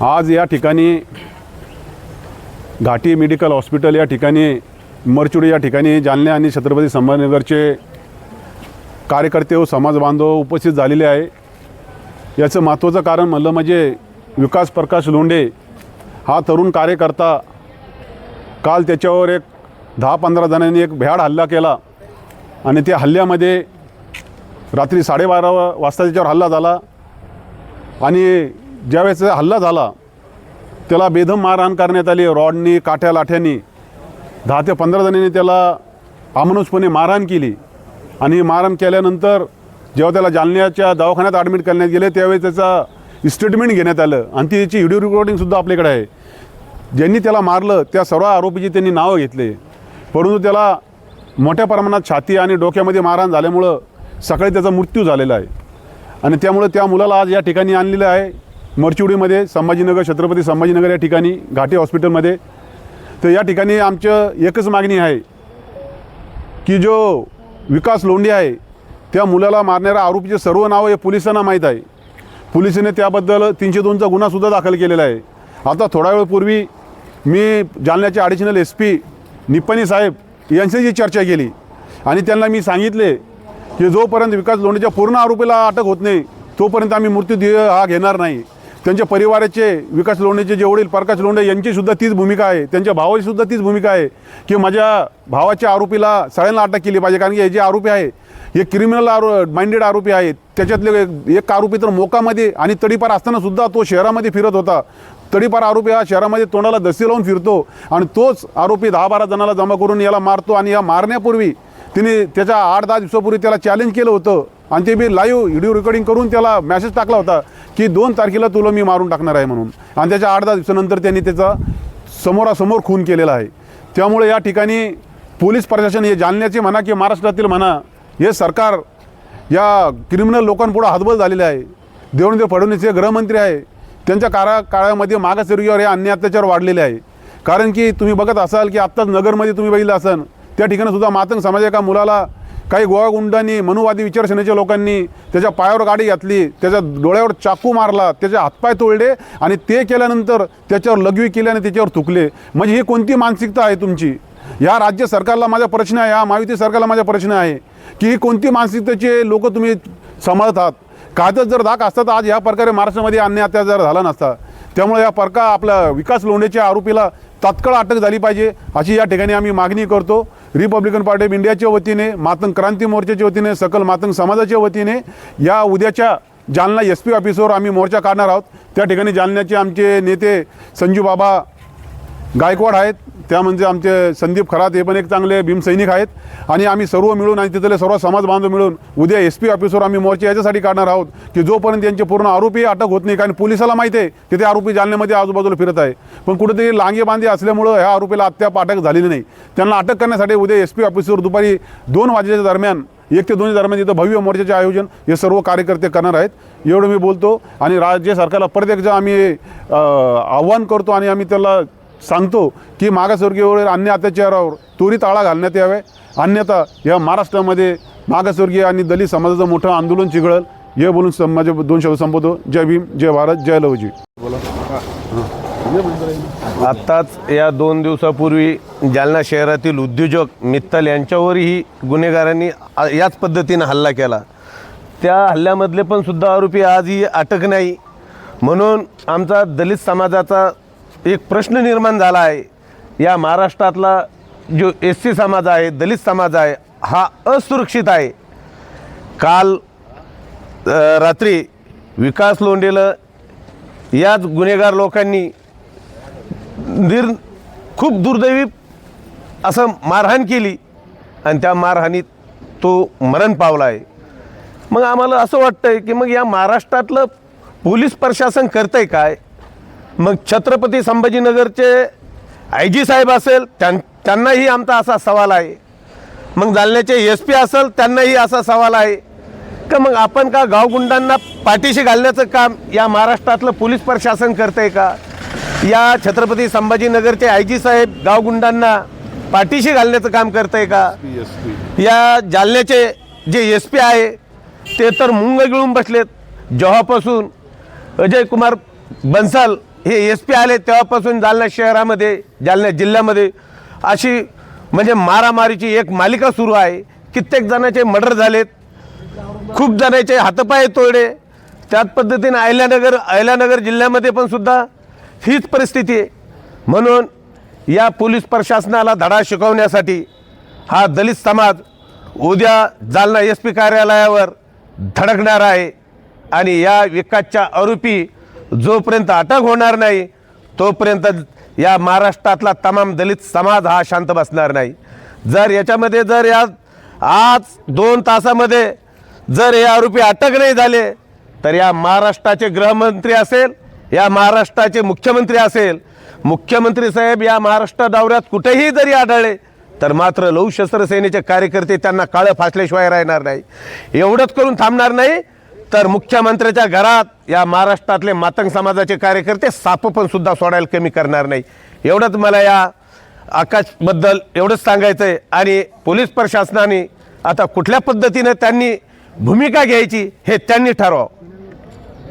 आज या ठिकाणी घाटी मेडिकल हॉस्पिटल या ठिकाणी मरचुडी या ठिकाणी जालना आणि छत्रपती संभाजीनगरचे कार्यकर्ते व समाज बांधव उपस्थित झालेले आहे। याचं महत्त्वाचं कारण म्हणलं म्हणजे विकास प्रकाश लोंढे हा तरुण कार्यकर्ता काल त्याच्यावर एक 10-15 जणांनी एक भ्याड हल्ला केला आणि त्या हल्ल्यामध्ये रात्री 12:30 वाजता त्याच्यावर हल्ला झाला आणि ज्यावेळेस हल्ला झाला त्याला बेदम मारहाण करण्यात आली। रॉडनी काठ्या लाठ्यांनी 10 ते 15 जणांनी त्याला अमानुषपणे मारहाण केली आणि मारहाण केल्यानंतर जेव्हा त्याला जालन्याच्या दवाखान्यात ॲडमिट करण्यात गेले त्यावेळेस त्याचा स्टेटमेंट घेण्यात आलं आणि त्याची व्हिडिओ रेकॉर्डिंगसुद्धा आपल्याकडे आहे। ज्यांनी त्याला मारलं त्या सर्व आरोपीची त्यांनी नावं घेतले, परंतु त्याला मोठ्या प्रमाणात छाती आणि डोक्यामध्ये मारहाण झाल्यामुळं सकाळी त्याचा मृत्यू झालेला आहे आणि त्यामुळे त्या मुलाला आज या ठिकाणी आणलेलं आहे मरचुडीमध्ये संभाजीनगर छत्रपती संभाजीनगर या ठिकाणी घाटी हॉस्पिटलमध्ये। तर या ठिकाणी आमचं एकच मागणी आहे की जो विकास लोंढे आहे त्या मुलाला मारणाऱ्या आरोपीचे सर्व नावं हे पोलिसांना माहीत आहे। पोलिसांनी त्याबद्दल 302चा गुन्हासुद्धा दाखल केलेला आहे। आता थोडा वेळपूर्वी मी जालन्याचे ॲडिशनल SP निप्पाणी साहेब यांच्याशी चर्चा केली आणि त्यांना मी सांगितले की जोपर्यंत विकास लोंढेच्या पूर्ण आरोपीला अटक होत नाही तोपर्यंत आम्ही मृत्यूदेह हा घेणार नाही। त्यांच्या परिवाराचे विकास लोंढेचे जे वडील प्रकाश लोंढे यांचीसुद्धा तीच भूमिका आहे, त्यांच्या भावाचीसुद्धा तीच भूमिका आहे की माझ्या भावाच्या आरोपीला सगळ्यांना अटक केली पाहिजे, कारण की हे जे आरोपी आहे हे क्रिमिनल माइंडेड आरोपी आहेत। त्याच्यातले एक आरोपी तर मोकामध्ये आणि तडीपार असतानासुद्धा तो शहरामध्ये फिरत होता। तडीपार आरोपी हा शहरामध्ये तोंडाला दस्ती लावून फिरतो आणि तोच आरोपी 10-12 जणांना जमा करून याला मारतो आणि या मारण्यापूर्वी तिने त्याच्या 8-10 दिवसापूर्वी त्याला चॅलेंज केलं होतं आणि ते बी लाईव्ह व्हिडिओ रेकॉर्डिंग करून त्याला मेसेज टाकला होता की 2 तारखेला तुला मी मारून टाकणार आहे म्हणून, आणि त्याच्या 8-10 दिवसानंतर त्यांनी त्याचा समोरासमोर खून केलेला आहे। त्यामुळे या ठिकाणी पोलीस प्रशासन हे जालन्याचे म्हणा की महाराष्ट्रातील म्हणा हे सरकार या क्रिमिनल लोकांपुढे हतबल झालेले आहे। देवेंद्र फडणवीस हे गृहमंत्री आहे, त्यांच्या काळामध्ये मागासवर्गीयावर हे अन्याय अत्याचार वाढलेले आहे। कारण की तुम्ही बघत असाल की आत्ताच नगरमध्ये तुम्ही बघितलं असाल त्या ठिकाणीसुद्धा मातंग समाजाच्या एका मुलाला काही गोळागुंडांनी मनुवादी विचारसरणीच्या लोकांनी त्याच्या पायावर गाडी घातली, त्याच्या डोळ्यावर चाकू मारला, त्याचे हातपाय तोडले आणि ते केल्यानंतर त्याच्यावर लघवी केली आणि त्याच्यावर थुकले। म्हणजे ही कोणती मानसिकता आहे तुमची? या राज्य सरकारला माझा प्रश्न आहे, या महायुती सरकारला माझा प्रश्न आहे की ही कोणती मानसिकतेचे लोक तुम्ही सांभाळतात? कायद्यात जर धाक असतात आज ह्या प्रकारे महाराष्ट्रामध्ये अन्याय अत्याचार झाला नसता। त्यामुळे या प्रकार आपल्या विकास लोंढेच्या आरोपीला तात्काळ अटक झाली पाहिजे अशी या ठिकाणी आम्ही मागणी करतो। रिपब्लिकन पार्टी ऑफ इंडियाच्या वतीने, मातंग क्रांती मोर्चाच्या वतीने, सकल मातंग समाजाच्या वतीने या उद्याच्या जालना SP ऑफिसवर आम्ही मोर्चा काढणार आहोत। त्या ठिकाणी जालन्याचे आमचे नेते संजू बाबा गायकवाड आहेत, त्या म्हणजे आमचे संदीप खरात हे पण एक चांगले भीमसैनिक आहेत आणि आम्ही सर्व मिळून आणि तिथले सर्व समाज बांधव मिळून उद्या SP ऑफिसवर आम्ही मोर्चा याच्यासाठी काढणार आहोत की जोपर्यंत त्यांचे पूर्ण आरोपी अटक होत नाही, कारण पोलिसाला माहिती आहे की ते आरोपी जालन्यामध्ये आजूबाजूला फिरत आहे, पण कुठेतरी लांगे बांधे असल्यामुळं ह्या आरोपीला अद्याप अटक झालेली नाही। त्यांना अटक करण्यासाठी उद्या SP ऑफिसवर दुपारी 2 वाजेच्या दरम्यान 1 ते 2 दरम्यान इथं भव्य मोर्चाचे आयोजन हे सर्व कार्यकर्ते करणार आहेत। एवढं मी बोलतो आणि राज्य सरकारला परत एकदा आम्ही आव्हान करतो आणि आम्ही त्याला सांगतो की मागासवर्गीयांवर अन्याय अत्याचारावर त्वरित आळा घालण्यात यावे, अन्यथा या महाराष्ट्रामध्ये मागासवर्गीय आणि दलित समाजाचं मोठं आंदोलन चिघळेल। हे बोलून माझे 2 शब्द संपवतो। जय भीम, जय भारत, जय लवजी। आत्ताच या 2 दिवसापूर्वी जालना शहरातील उद्योजक मित्तल यांच्यावरही गुन्हेगारांनी याच पद्धतीने हल्ला केला। त्या हल्ल्यामधले पण सुद्धा आरोपी आजही अटक नाही, म्हणून आमचा दलित समाजाचा एक प्रश्न निर्माण झाला आहे। या महाराष्ट्रातला जो SC समाज आहे, दलित समाज आहे, हा असुरक्षित आहे। काल रात्री विकास लोंढेला याच गुन्हेगार लोकांनी खूप दुर्दैवी असं मारहाण केली आणि त्या मारहाणीत तो मरण पावला आहे। मग आम्हाला असं वाटतंय की मग या महाराष्ट्रातलं पोलीस प्रशासन करतंय काय? मग छत्रपती संभाजीनगरचे IG साहेब असेल त्यांनाही आमचा असा सवाल आहे, मग जालन्याचे SP असेल त्यांनाही असा सवाल आहे का मग आपण का गावगुंडांना पाठीशी घालण्याचं काम या महाराष्ट्रातलं पोलीस प्रशासन करतंय का? या छत्रपती संभाजीनगरचे IG साहेब गावगुंडांना पाठीशी घालण्याचं काम करतंय का? या जालन्याचे जे SP आहे ते तर मुंग गिळून बसलेत। जेव्हापासून अजय कुमार बन्सल हे SP आले तेव्हापासून जालना शहरामध्ये, जालना जिल्ह्यामध्ये अशी म्हणजे मारामारीची एक मालिका सुरू आहे. कित्येक जणांचे मर्डर झालेत, खूप जणांचे हातपाय तोडले. त्याच पद्धतीने अहिल्यानगर जिल्ह्यामध्ये पण सुद्धा हीच परिस्थिती आहे. म्हणून या पोलीस प्रशासनाला धडा शिकवण्यासाठी हा दलित समाज उद्या जालना SP कार्यालयावर धडकणार आहे. आणि या विकासच्या आरोपी जोपर्यंत अटक होणार नाही तोपर्यंत या महाराष्ट्रातला तमाम दलित समाज हा शांत बसणार नाही. जर याच्यामध्ये जर या आज 2 तासामध्ये जर हे आरोपी अटक नाही झाले तर या महाराष्ट्राचे गृहमंत्री असेल, या महाराष्ट्राचे मुख्यमंत्री असेल, मुख्यमंत्री साहेब या महाराष्ट्र दौऱ्यात कुठेही जरी आढळले तर मात्र लघु शस्त्र सेनेचे कार्यकर्ते त्यांना काळं फासल्याशिवाय राहणार नाही. एवढंच करून थांबणार नाही तर मुख्यमंत्र्याच्या घरात या महाराष्ट्रातले मातंग समाजाचे कार्यकर्ते साप पण सुद्धा सोडायला कमी करणार नाही. एवढंच मला या आकाशबद्दल एवढंच सांगायचं आहे. आणि पोलीस प्रशासनाने आता कुठल्या पद्धतीने त्यांनी भूमिका घ्यायची हे त्यांनी ठरवावं.